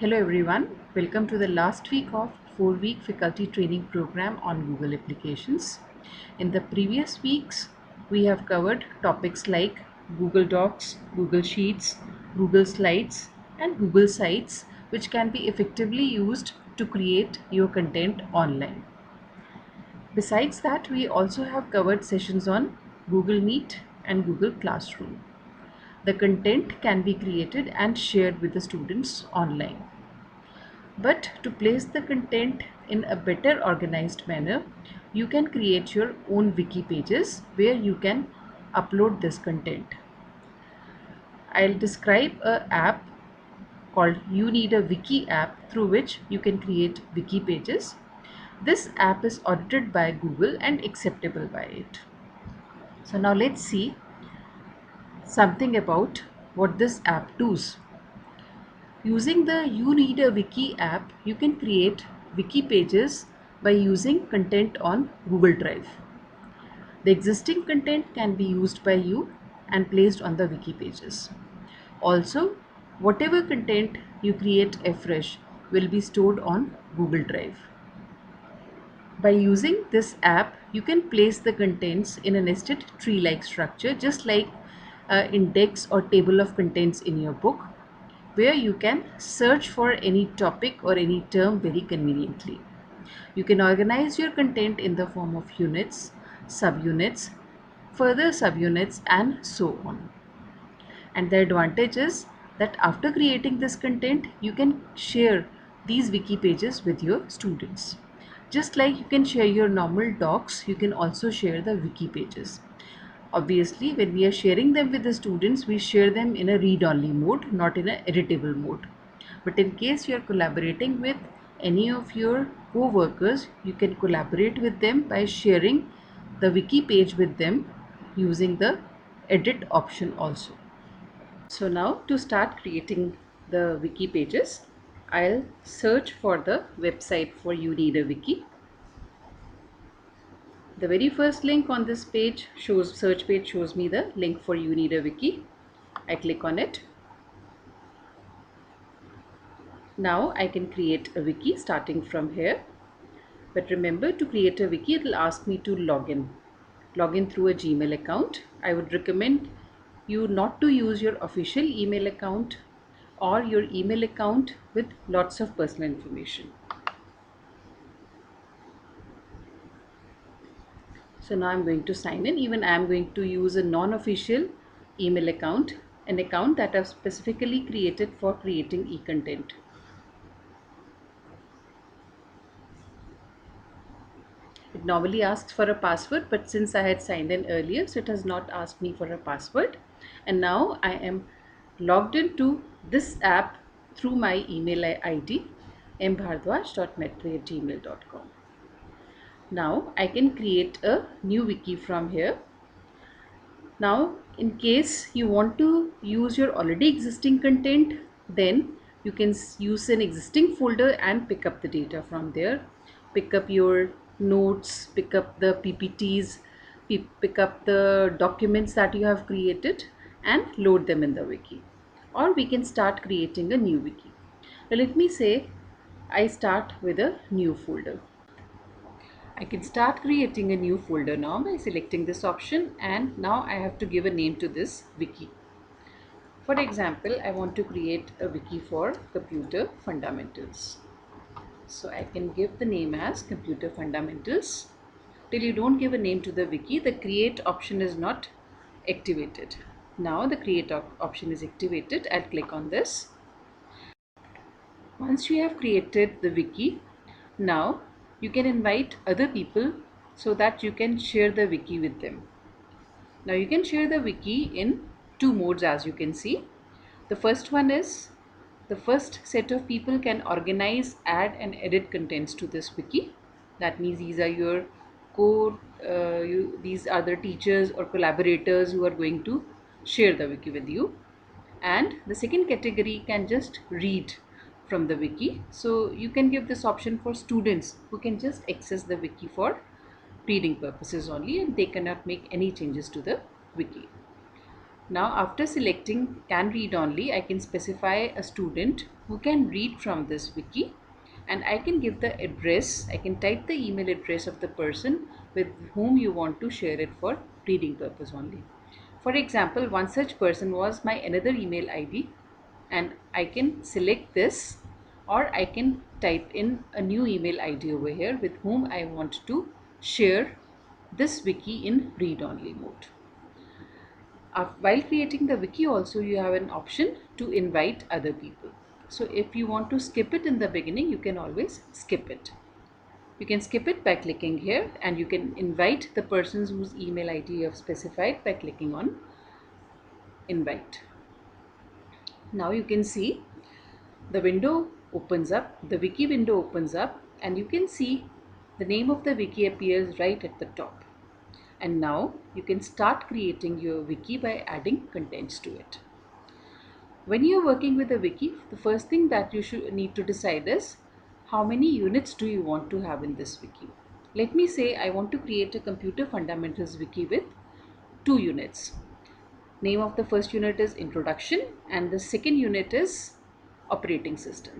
Hello everyone, welcome to the last week of 4-week faculty training program on Google applications. In the previous weeks, we have covered topics like Google Docs, Google Sheets, Google Slides, and Google Sites, which can be effectively used to create your content online. Besides that, we also have covered sessions on Google Meet and Google Classroom. The content can be created and shared with the students online. But to place the content in a better organized manner, you can create your own wiki pages where you can upload this content. I'll describe a app called You Need a Wiki app through which you can create wiki pages. This app is audited by Google and acceptable by it. So now let's see something about what this app does. Using the You Need a Wiki app, you can create wiki pages by using content on Google Drive. The existing content can be used by you and placed on the wiki pages. Also, whatever content you create afresh will be stored on Google Drive. By using this app, you can place the contents in a nested tree-like structure, just like an index or table of contents in your book, where you can search for any topic or any term very conveniently. You can organize your content in the form of units, subunits, further subunits, and so on. And the advantage is that after creating this content, you can share these wiki pages with your students. Just like you can share your normal docs, you can also share the wiki pages. Obviously, when we are sharing them with the students, we share them in a read-only mode, not in a editable mode. But in case you are collaborating with any of your co-workers, you can collaborate with them by sharing the wiki page with them using the edit option also. So now to start creating the wiki pages, I'll search for the website for You Need a Wiki. The very first link on this page search page shows me the link for You Need a Wiki. I click on it. Now I can create a wiki starting from here. But remember, to create a wiki, it will ask me to log in. Log in through a Gmail account. I would recommend you not to use your official email account or your email account with lots of personal information. So now I'm going to sign in. Even I'm going to use a non-official email account, an account that I've specifically created for creating e-content. It normally asks for a password, but since I had signed in earlier, so it has not asked me for a password. And now I am logged into this app through my email ID mbhardwaj.metri@gmail.com. Now I can create a new wiki from here. Now, in case you want to use your already existing content, then you can use an existing folder and pick up the data from there. Pick up your notes, pick up the PPTs, pick up the documents that you have created and load them in the wiki. Or we can start creating a new wiki. Now let me say I start with a new folder. I can start creating a new folder now by selecting this option, and now I have to give a name to this wiki. For example, I want to create a wiki for computer fundamentals. So I can give the name as computer fundamentals. Till you don't give a name to the wiki, the create option is not activated. Now the create option is activated. I'll click on this. Once you have created the wiki, now you can invite other people so that you can share the wiki with them. Now you can share the wiki in two modes, as you can see. The first one is the first set of people can organize, add and edit contents to this wiki. That means these are your these are the teachers or collaborators who are going to share the wiki with you. And the second category can just read from the wiki. So you can give this option for students who can just access the wiki for reading purposes only, and they cannot make any changes to the wiki. Now after selecting can read only, I can specify a student who can read from this wiki, and I can give the address, I can type the email address of the person with whom you want to share it for reading purpose only. For example, one such person was my another email ID, and I can select this, or I can type in a new email ID over here with whom I want to share this wiki in read only mode. While creating the wiki also, you have an option to invite other people. So if you want to skip it in the beginning, you can always skip it. You can skip it by clicking here, and you can invite the persons whose email ID you have specified by clicking on invite. Now you can see the window opens up, the wiki window opens up, and you can see the name of the wiki appears right at the top. And now you can start creating your wiki by adding contents to it. When you're working with a wiki, the first thing that you should need to decide is how many units do you want to have in this wiki. Let me say I want to create a computer fundamentals wiki with 2 units. Name of the first unit is introduction and the second unit is operating systems.